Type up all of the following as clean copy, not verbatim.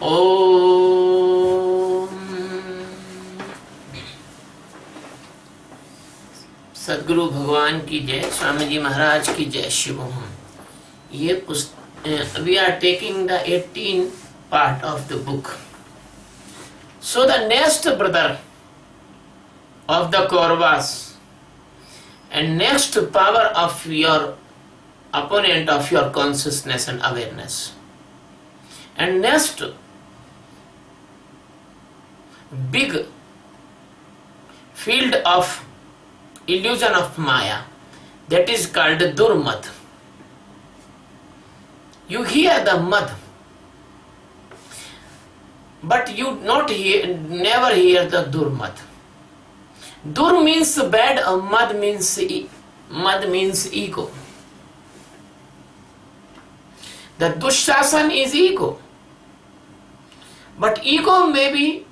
ओम सदगुरु भगवान की जय, स्वामी जी महाराज की जय, शिवोहम। ये we are taking the 18th part of the book. So the next brother of the Kauravas and next power of your opponent of your consciousness and awareness, and next big field of illusion of Maya, that is called Durmad. You hear the mad, but you never hear the Durmad. Dur means bad, mad means ego. The Dushasana is ego, but ego may be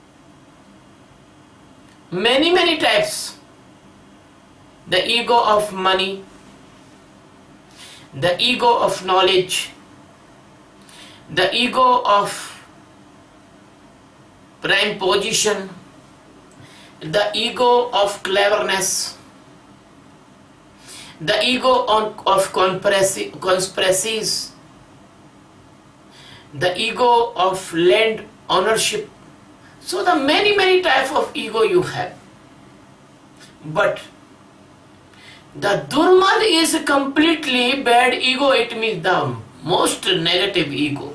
many types. The ego of money, the ego of knowledge, the ego of prime position, the ego of cleverness, the ego of conspiracies, the ego of land ownership. So the many types of ego you have. But the Durmad is completely bad ego. It means the most negative ego.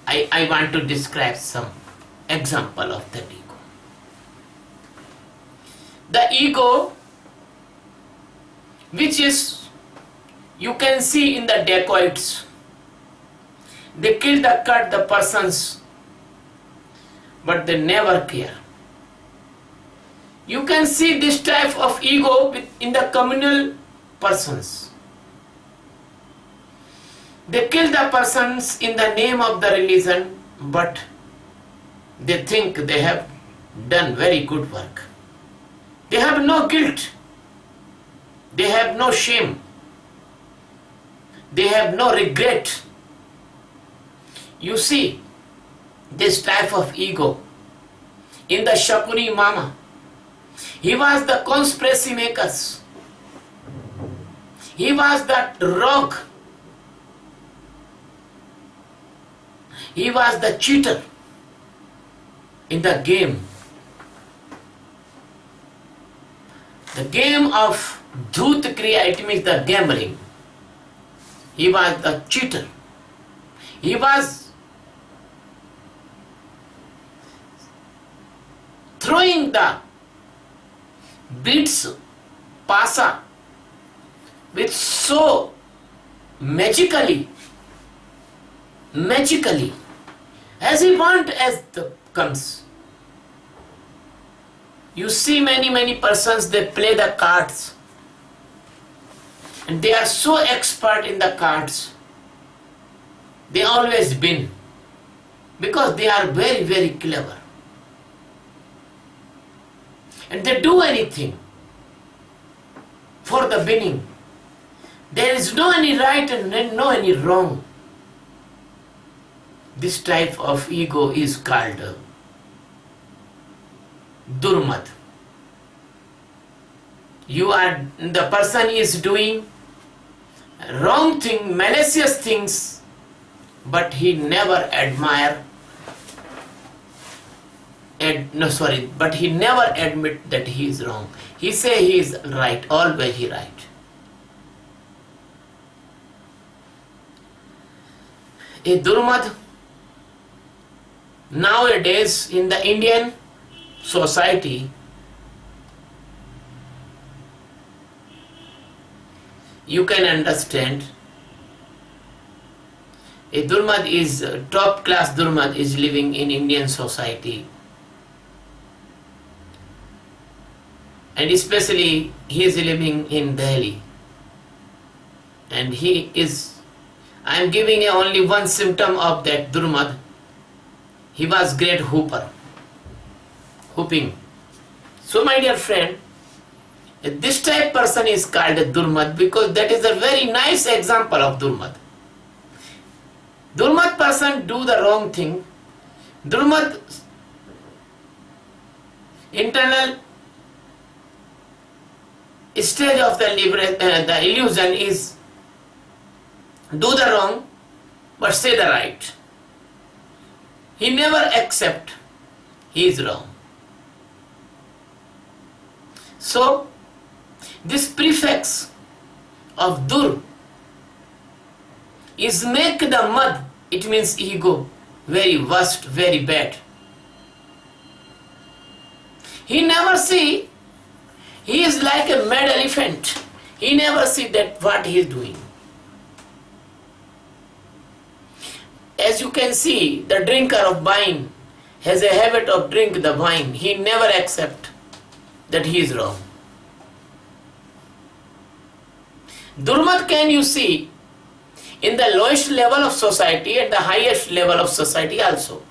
I want to describe some example of that ego. The ego which is, you can see in the dacoits, they kill the persons, but they never care. You can see this type of ego in the communal persons. They kill the persons in the name of the religion, but they think they have done very good work. They have no guilt. They have no shame. They have no regret. You see this type of ego in the Shakuni Mama. He was the conspiracy makers. He was that rogue. He was the cheater in the game. The game of Dhut Kriya, it means the gambling. He was the cheater. He was throwing the beads, pasa, with so magically, as he want as the comes. You see many persons, they play the cards, and they are so expert in the cards. They always win because they are very clever. And they do anything for the winning. There is no any right and no any wrong. This type of ego is called Durmad. The person is doing wrong thing, malicious things, but he never but he never admit that he is wrong. He say he is right, always he right. A Durmad, nowadays in the Indian society, you can understand, a Durmad is, top class Durmad is living in Indian society. And especially he is living in Delhi. And I am giving only one symptom of that Durmad. He was great hooping. So my dear friend, this type person is called a Durmad because that is a very nice example of Durmad. Durmat person do the wrong thing. Durmat internal stage of the illusion is do the wrong but say the right. He never accept he is wrong. So this prefix of dur is make the mad, it means ego, very worst, very bad. He never see, he is like a mad elephant. He never see that what he is doing. As you can see, the drinker of wine has a habit of drink the wine. He never accept that he is wrong. Durmat can you see in the lowest level of society and the highest level of society also.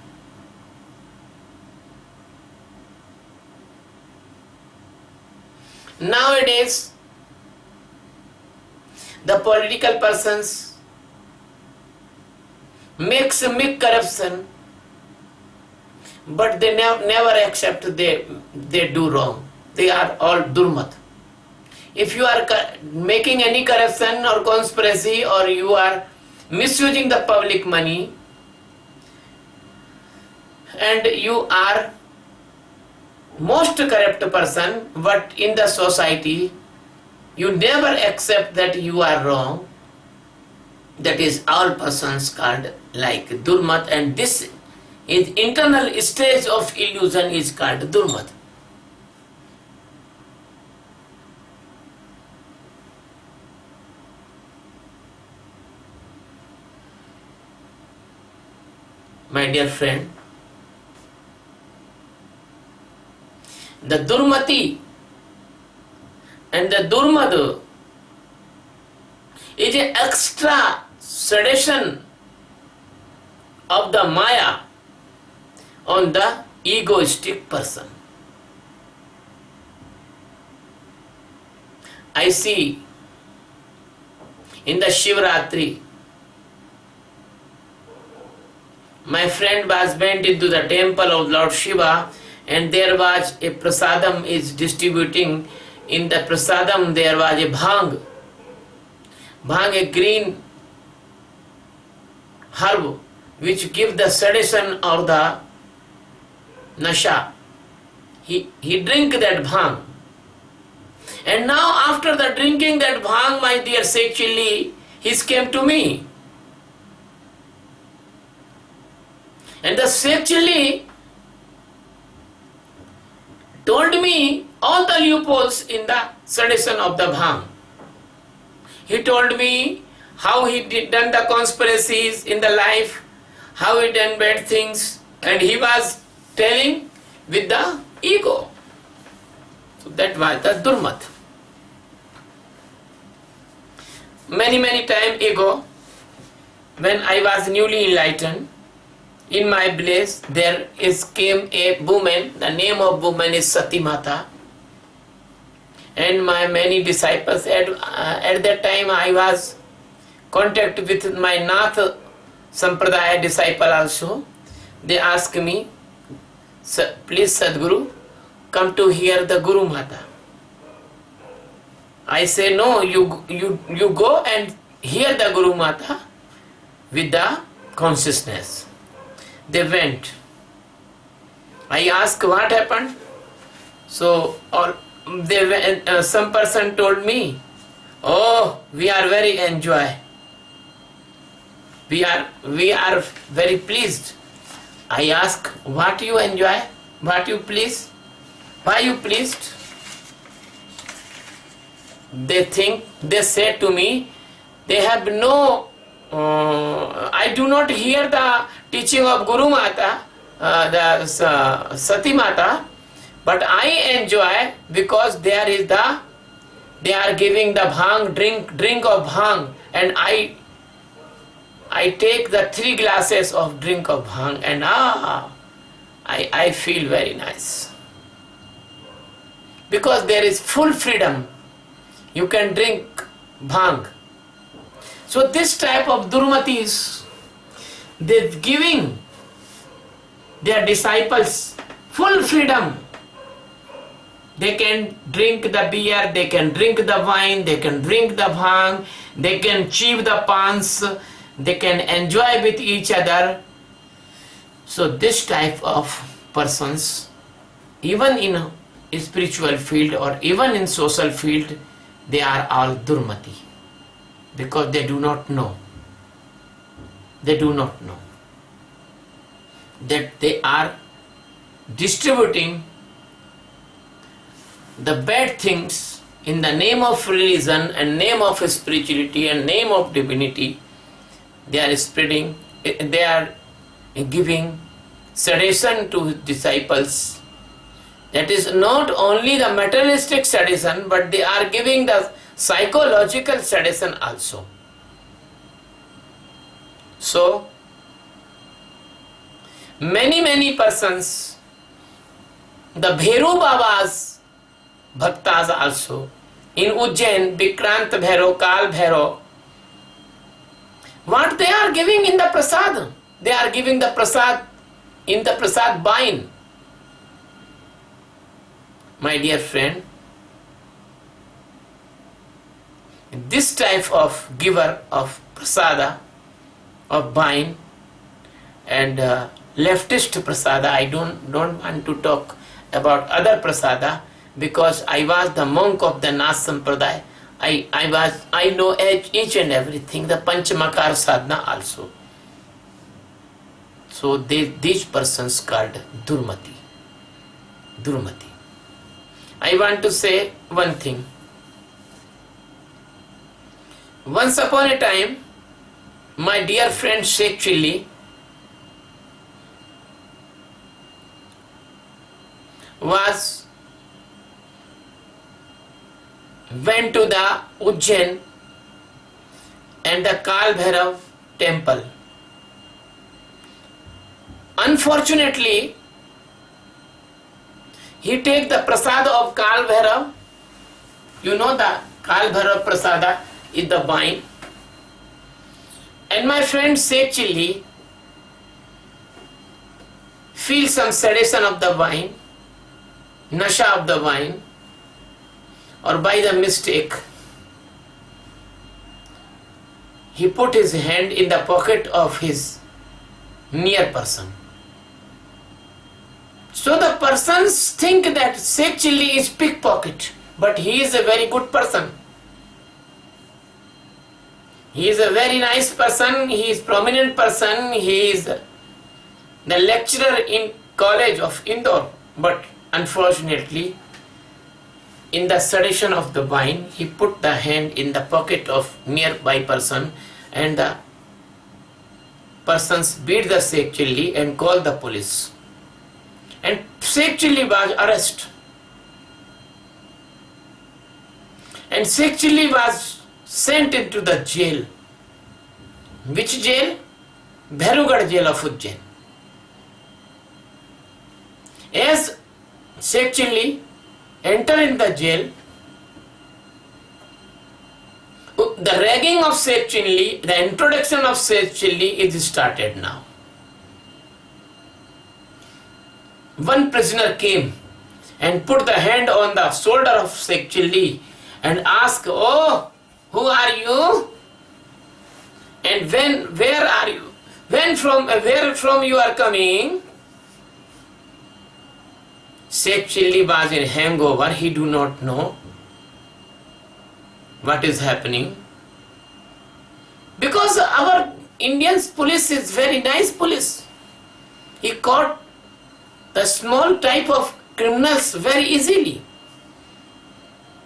Nowadays, the political persons makes corruption, but they never accept they do wrong. They are all durmat. If you are making any corruption or conspiracy, or you are misusing the public money, and you are most corrupt person, but in the society you never accept that you are wrong, that is all persons called like durmat, and this is internal stage of illusion is called durmat. My dear friend, the durmati and the durmad is an extra sedation of the maya on the egoistic person. I see in the Shivratri, my friend was went into the temple of Lord Shiva, and there was a prasadam is distributing. In the prasadam there was a bhang, a green herb which give the sedation or the nasha. He drink that bhang, and now after the drinking that bhang, my dear Sheikh Chilli, he came to me. And the Sheikh Chilli told me all the loopholes in the sedation of the bhang. He told me how he done the conspiracies in the life, how he done bad things, and he was telling with the ego. So that was the durmat. Many time ago, when I was newly enlightened, in my village there came a woman. The name of woman is Sati Mata, and my many disciples at that time I was contact with my Nath Sampradaya disciple also. They asked me, please Sadguru, come to hear the Guru Mata. I say, no, you go and hear the Guru Mata with the consciousness. They went. I asked what happened. So they went, some person told me, oh, we are very enjoy. We are very pleased. I ask, what you enjoy? What you pleased? Why you pleased? They say to me, they have no, I do not hear the teaching of Guru Mata, the Sati Mata, but I enjoy because they are giving the bhang, drink of bhang, and I take the 3 glasses of drink of bhang, and I feel very nice. Because there is full freedom. You can drink bhang. So this type of durmatis, they're giving their disciples full freedom. They can drink the beer, they can drink the wine, they can drink the bhang, they can chew the pans, they can enjoy with each other. So this type of persons, even in a spiritual field or even in social field, they are all durmati, because they do not know. They do not know that they are distributing the bad things in the name of religion and name of spirituality and name of divinity. They are spreading, they are giving sedition to disciples. That is not only the materialistic sedition, but they are giving the psychological sedition also. So many persons, the Bhairu Baba's bhaktas also, in Ujjain, Vikrant Bhairav, Kal Bhairav, what they are giving in the prasad? They are giving the prasad in the prasad wine. My dear friend, this type of giver of prasada, of wine, and leftist prasada, I don't want to talk about other prasada, because I was the monk of the Nas Sampradaya. I know each and everything, the Panchamakar sadhana also. So these persons called Durmati. Durmati. I want to say one thing. Once upon a time, my dear friend Sheikh Chilli went to the Ujjain and the Kal Bhairav temple. Unfortunately, he take the prasad of Kal Bhairav. You know the Kal Bhairav prasada is the wine. And my friend Sheikh Chilli feel some sedition of the wine, nasha of the wine, or by the mistake, he put his hand in the pocket of his near person. So the persons think that Sheikh Chilli is pickpocket, but he is a very good person. He is a very nice person, he is prominent person, he is the lecturer in college of Indore, but unfortunately, in the sedition of the wine, he put the hand in the pocket of nearby person, and the persons beat the Sheikh Chilli and called the police. And Sheikh Chilli was arrested. And Sheikh Chilli was sent into the jail. Which jail? Bhairugarh jail of Ujjain. As Sheikh Chilli entered in the jail, the ragging of Sheikh Chilli, the introduction of Sheikh Chilli is started now. One prisoner came and put the hand on the shoulder of Sheikh Chilli and asked, "Oh, who are you? And where are you? Where from you are coming?" Sheikh Chilli was in hangover. He do not know what is happening. Because our Indian police is very nice police. He caught the small type of criminals very easily.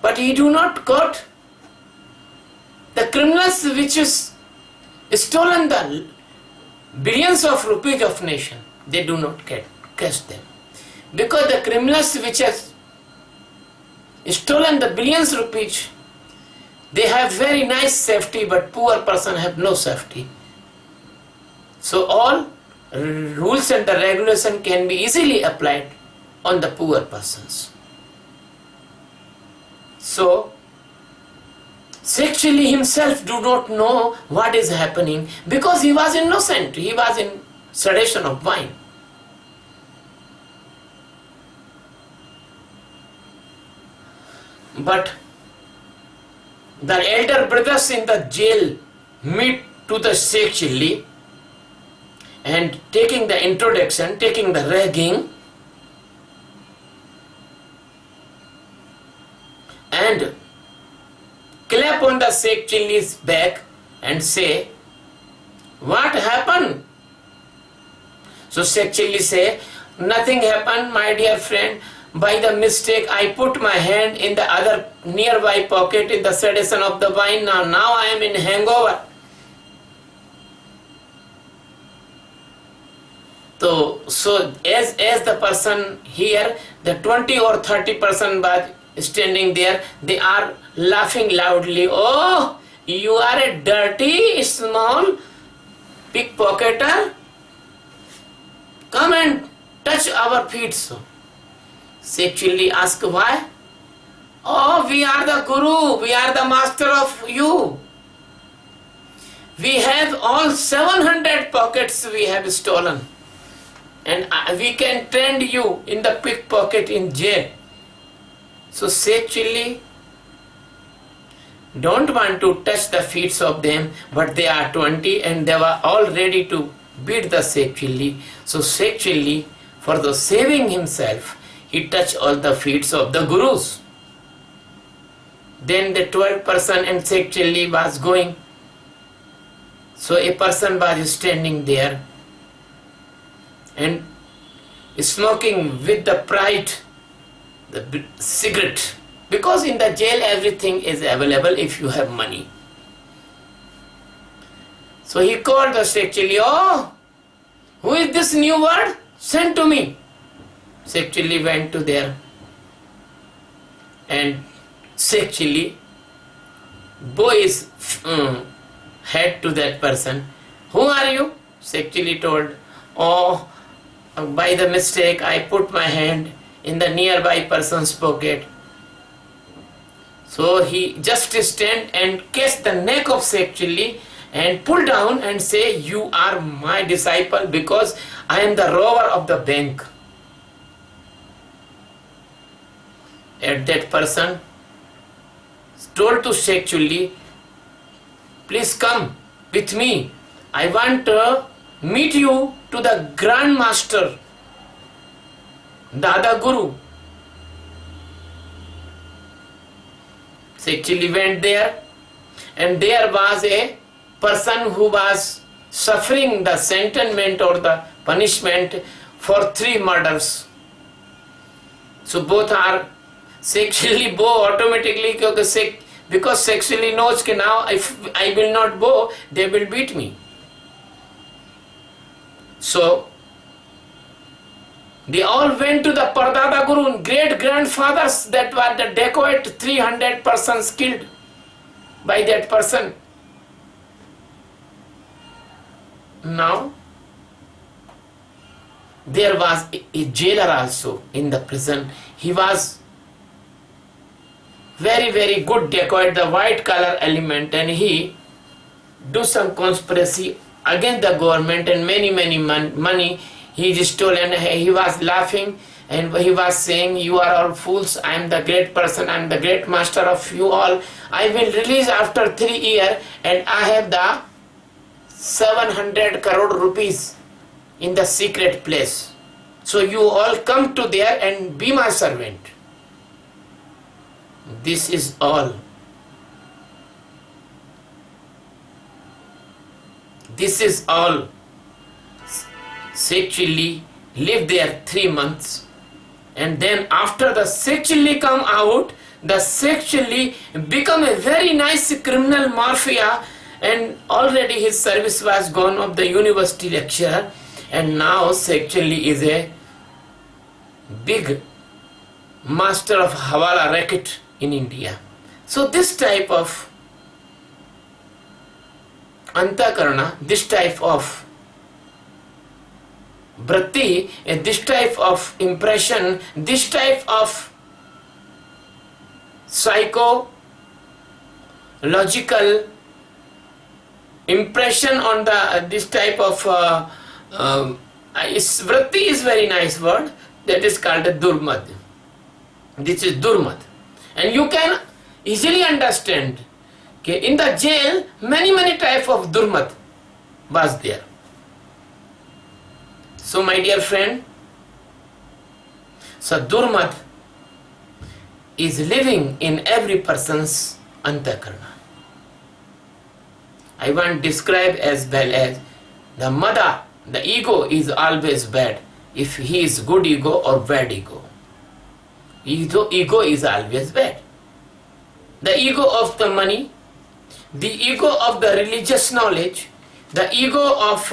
But he do not caught the criminals which is stolen the billions of rupees of nation. They do not catch them. Because the criminals which has stolen the billions rupees, they have very nice safety, but poor person have no safety. So all rules and the regulation can be easily applied on the poor persons. So sexually himself do not know what is happening because he was innocent. He was in sedation of wine. But the elder brothers in the jail meet to the sexually and taking the introduction, taking the ragging, and clap on the Sheikh Chilli's back and say, what happened? So Sheikh Chilli say, nothing happened, my dear friend. By the mistake, I put my hand in the other nearby pocket in the sedation of the wine. Now I am in hangover. So as the person here, the 20 or 30% was standing there, they are laughing loudly. Oh, you are a dirty, small pickpocketer. Come and touch our feet. So Sheikh Chilli asked, why? Oh, we are the Guru, we are the master of you. We have all 700 pockets we have stolen. And we can trend you in the pickpocket in jail. So Sheikh Chilli don't want to touch the feet of them, but they are 20 and they were all ready to beat the Sheikh Chilli. So Sheikh Chilli, for the saving himself, he touched all the feet of the Gurus. Then the 12th person and Sheikh Chilli was going. So a person was standing there and smoking with the pride the cigarette, because in the jail everything is available if you have money. So he called the Sheikh Chilli, oh, who is this new word? Send to me. Sheikh Chilli went to there and Sheikh Chilli bow his head to that person. Who are you? Sheikh Chilli told, oh, by the mistake I put my hand in the nearby person's pocket. So he just stand and catch the neck of Sheikh Chilli and pull down and say, you are my disciple because I am the robber of the bank. At that person told to Sheikh Chilli, please come with me. I want to meet you to the Grand Master, Dada Guru. Sheikh Chilli went there, and there was a person who was suffering the sentence or the punishment for 3 murders. So both are, Sheikh Chilli bow automatically because Sheikh Chilli knows that now if I will not bow, they will beat me. So they all went to the Pardada Guru, great grandfathers that were the dacoit, 300 persons killed by that person. Now there was a jailer also in the prison. He was very good dacoit, the white collar element, and he do some conspiracy against the government and many money he stole, and he was laughing and he was saying, you are all fools, I am the great person, I am the great master of you all. I will release after 3 years and I have the 700 crore rupees in the secret place. So you all come to there and be my servant. This is all. This is all. Sheikh Chilli lived there 3 months, and then after the Sheikh Chilli come out, the Sheikh Chilli become a very nice criminal mafia, and already his service was gone of the university lecturer, and now Sheikh Chilli is a big master of Hawala racket in India. So this type of Antakarana, this type of Vritti, this type of impression, this type of psycho logical impression on the this type of vritti is very nice word, that is called a durmad. This is durmad, and you can easily understand that in the jail many type of durmad was there. So my dear friend, so durmad is living in every person's antakarna. I want to describe as well as the mada, the ego is always bad, if he is good ego or bad ego. Ego is always bad. The ego of the money, the ego of the religious knowledge, the ego of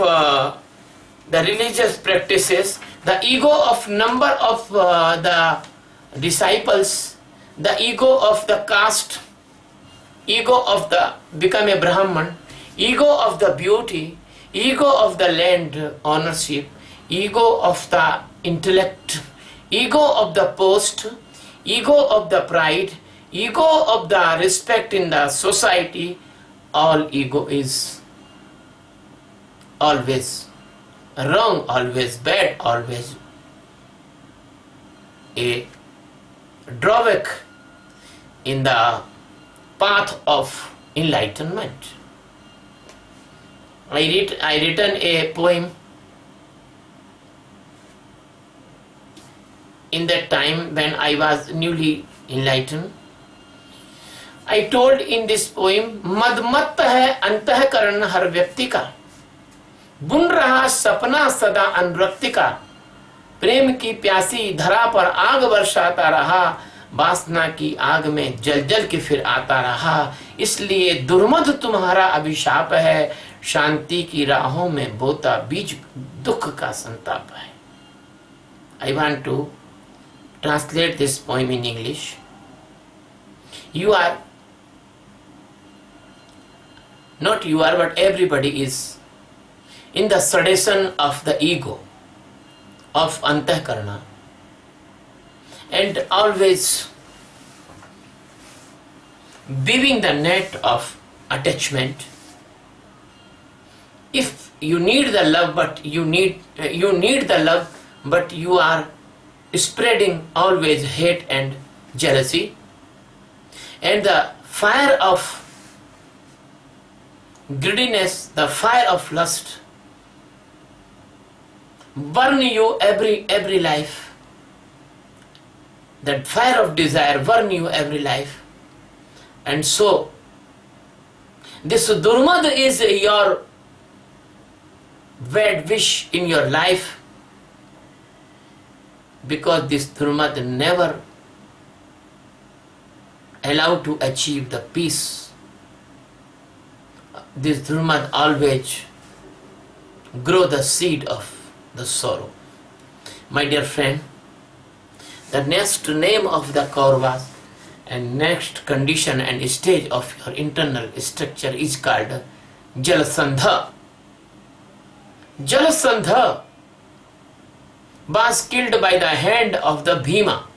the religious practices, the ego of number of the disciples, the ego of the caste, ego of the become a Brahman, ego of the beauty, ego of the land ownership, ego of the intellect, ego of the post, ego of the pride, ego of the respect in the society. All ego is always wrong, always bad, always a drawback in the path of enlightenment. I written a poem in that time when I was newly enlightened. I told in this poem, मदमत्त है अंतःकरण हर व्यक्ति का, बुन रहा सपना सदा अनुरक्ति का, प्रेम की प्यासी धरा पर आग बरसाता रहा, वासना की आग में जल जल के फिर आता रहा, इसलिए दुर्मद तुम्हारा अभिशाप है, शांति की राहों में बोता बीज दुख का संताप है. I want to translate this poem in English. You are, not you are, but everybody is in the sedation of the ego, of antahkarana, and always weaving the net of attachment. If you need the love, but you need the love, but you are spreading always hate and jealousy, and the fire of greediness, the fire of lust burn you every life. That fire of desire burn you every life. And so this durmad is your bad wish in your life, because this durmad never allowed to achieve the peace. This durmad always grow the seed of the sorrow. My dear friend, the next name of the Kauravas and next condition and stage of your internal structure is called Jalasandha. Jalasandha was killed by the hand of the Bhima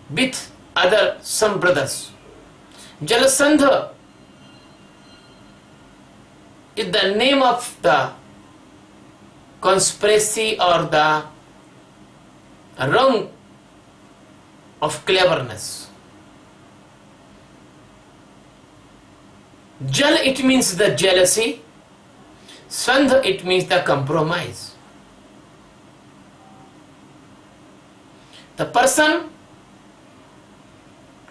with other some brothers. Jalasandha is the name of the conspiracy or the wrong of cleverness. Jal, it means the jealousy. Sandha, it means the compromise. The person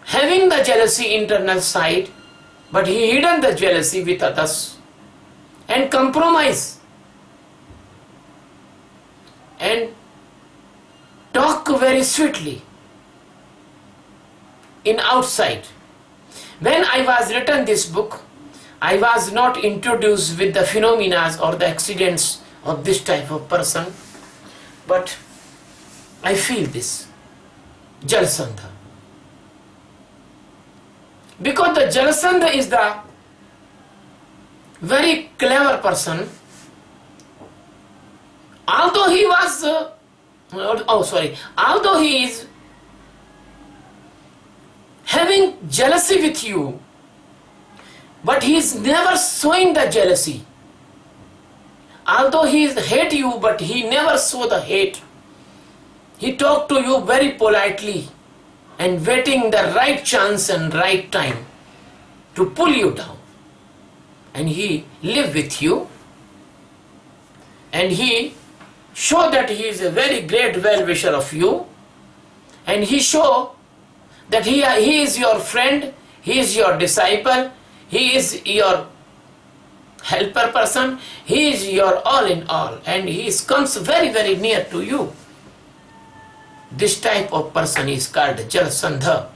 having the jealousy internal side, but he hidden the jealousy with others and compromise and talk very sweetly in outside. When I was written this book, I was not introduced with the phenomena or the accidents of this type of person, but I feel this Jalasandha. Because the Jalasandha is the very clever person, although he was although he is having jealousy with you, but he is never showing the jealousy. Although he hate you, but he never show the hate. He talk to you very politely and waiting the right chance and right time to pull you down. And he live with you, and he show that he is a very great well-wisher of you, and he show that he is your friend, he is your disciple, he is your helper person, he is your all in all, and he comes very, very near to you. This type of person is called Jarasandha.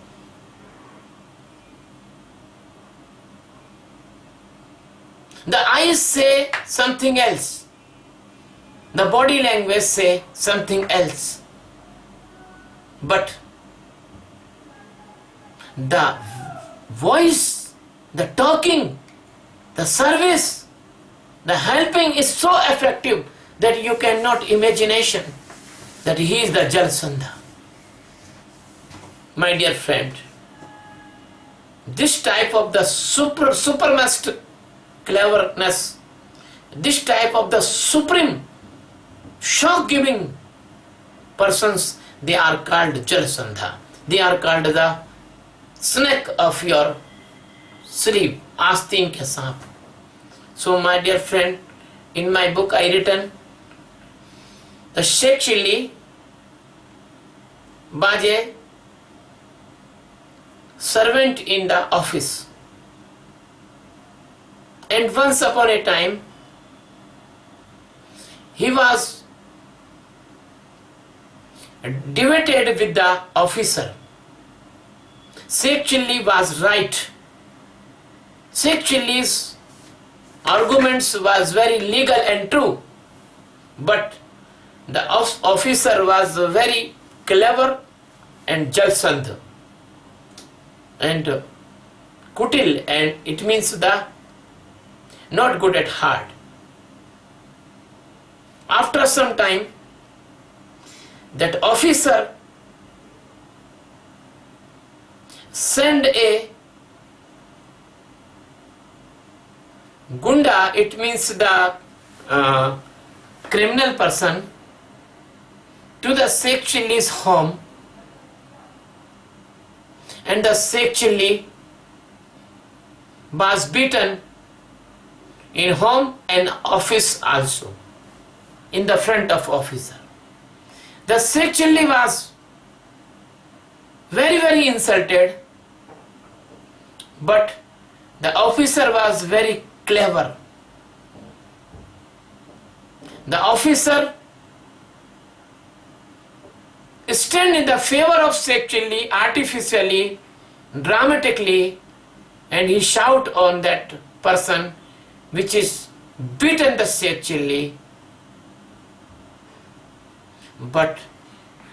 The eyes say something else. The body language say something else. But the voice, the talking, the service, the helping is so effective that you cannot imagination that he is the Jarasandha. My dear friend, this type of the supremast cleverness, this type of the supreme shock-giving persons, they are called Jarasandha. They are called the snake of your sleep, Astin ke saap. So my dear friend, in my book I written, the Sheikh Chilli was a servant in the office. And once upon a time, he was debated with the officer. Sheikh Chilli was right. Sheikh Chilli's arguments was very legal and true, but the officer was very clever and Jarasandha and kutil, and it means the not good at heart. After some time, that officer sent a gunda, it means the criminal person, to the Sheikh Chilli's home, and the Sheikh Chilli was beaten in home and office also, in the front of officer. The Sheikh Chilli was very, very insulted, but the officer was very clever. The officer stand in the favor of Sheikh Chilli artificially, dramatically, and he shout on that person which is beaten the Sheikh Chilli. But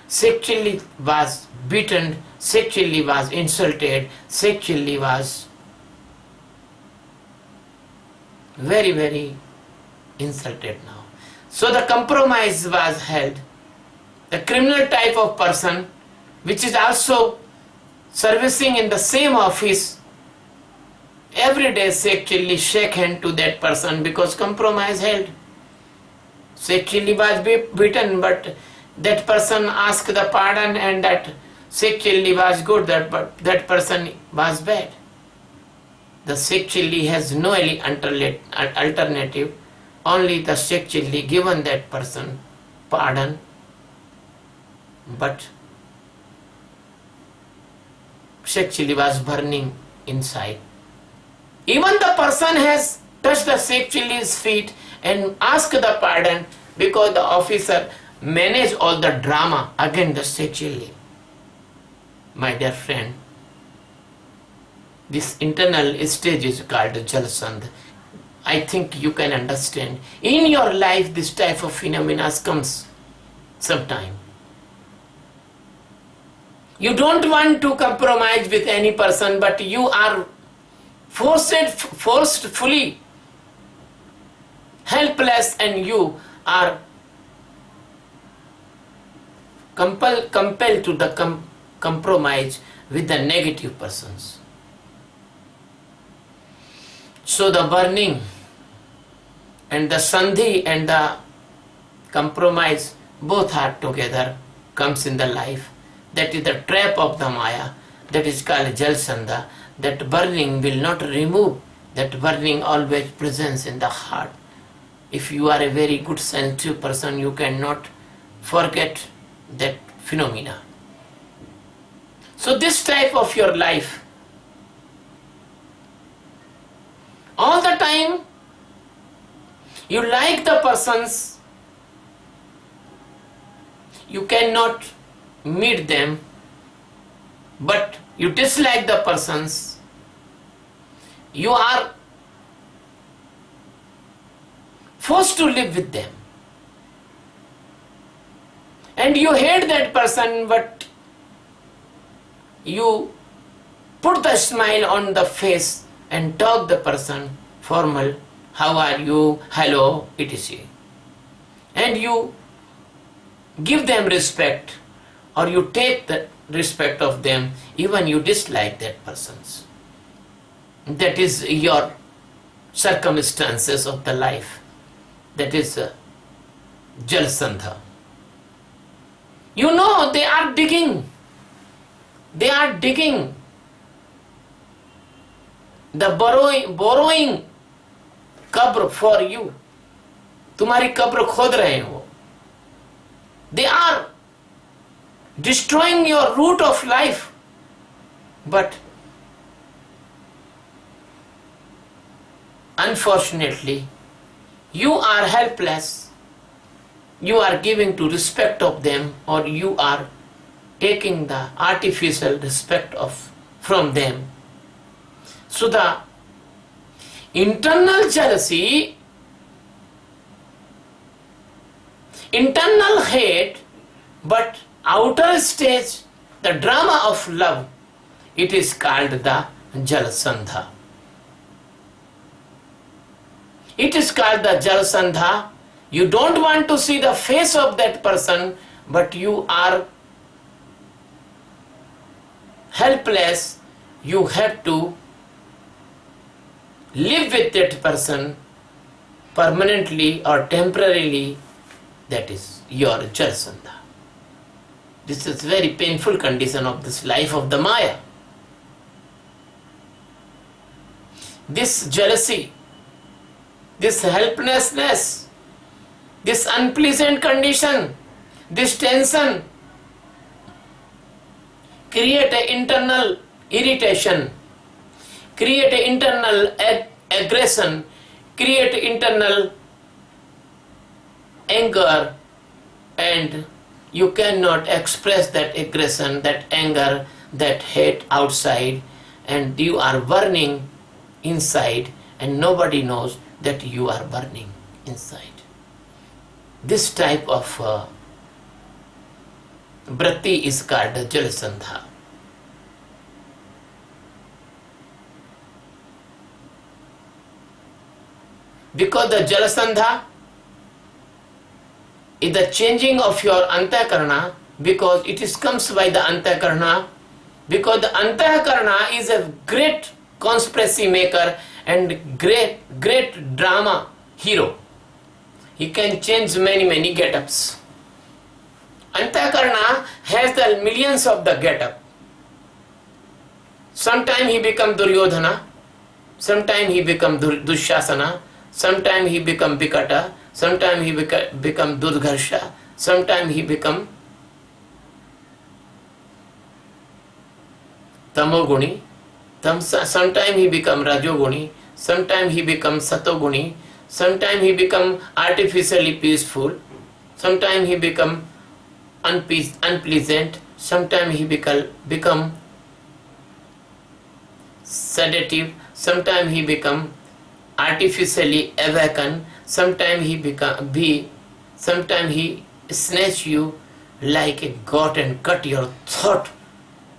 Sheikh Chilli was beaten, Sheikh Chilli was insulted, Sheikh Chilli was very, very insulted now. So the compromise was held. The criminal type of person, which is also servicing in the same office, every day Sheikh Chilli shake hand to that person because compromise held. Sheikh Chilli was beaten, but that person asked the pardon, and that Sheikh Chilli was good, but that person was bad. The Sheikh Chilli has no alternative, only the Sheikh Chilli given that person pardon, but Sheikh Chilli was burning inside. Even the person has touched the Sheikh Chilli's feet and asked the pardon because the officer managed all the drama against the Sheikh Chilli. My dear friend, this internal stage is called Jarasandha. I think you can understand. In your life, this type of phenomena comes sometime. You don't want to compromise with any person, but you are forcefully helpless, and you are compelled to the compromise with the negative persons. So the burning and the sandhi and the compromise both are together comes in the life. That is the trap of the Maya. That is called Jal Sandha. That burning will not remove. That burning always presents in the heart. If you are a very good sensitive person, you cannot forget that phenomena. So this type of your life, all the time you like the persons, you cannot meet them, but you dislike the persons, you are forced to live with them. And you hate that person, but you put the smile on the face and talk the person formal, how are you, hello, etc. And you give them respect, or you take the respect of them, even you dislike that persons. That is your circumstances of the life. That is Jal Sandha. You know they are digging. They are digging. The borrowing कब्र for you. तुम्हारी कब्र खोद रहे हैं वो. They are destroying your root of life. But unfortunately, you are helpless. You are giving to respect of them, or you are taking the artificial respect from them. So the internal jealousy, internal hate, but outer stage, the drama of love, it is called the Jal Sandha. It is called the Jal Sandha. You don't want to see the face of that person, but you are helpless. You have to live with that person permanently or temporarily. That is your Jal Sandha. This is very painful condition of this life of the Maya. This jealousy, this helplessness, this unpleasant condition, this tension create an internal irritation, create an internal aggression, create internal anger, and you cannot express that aggression, that anger, that hate outside, and you are burning inside, and nobody knows that you are burning inside. This type of vritti is called Jal Sandha. Because the Jal Sandha is the changing of your Antakarana, because it is comes by the Antakarana, because the Antakarana is a great conspiracy maker and great drama hero. He can change many get-ups. Antakarana has the millions of the get-up. Sometime he become Duryodhana, sometime he become Dushasana, sometime he become Vikata, sometime he become Dudgharsha, sometime he become Tamoguni, sometime he become Rajoguni, sometime he become Satoguni, sometime he become artificially peaceful, sometime he become unpleasant, sometime he become sedative, sometime he become artificially awakened, sometime he snatch you like a goat and cut your throat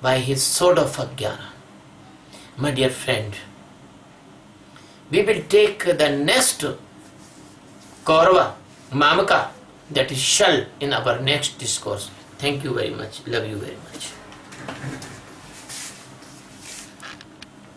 by his sword of Ajnana. My dear friend, we will take the next Kaurava, Mamaka, that is Shal, in our next discourse. Thank you very much. Love you very much.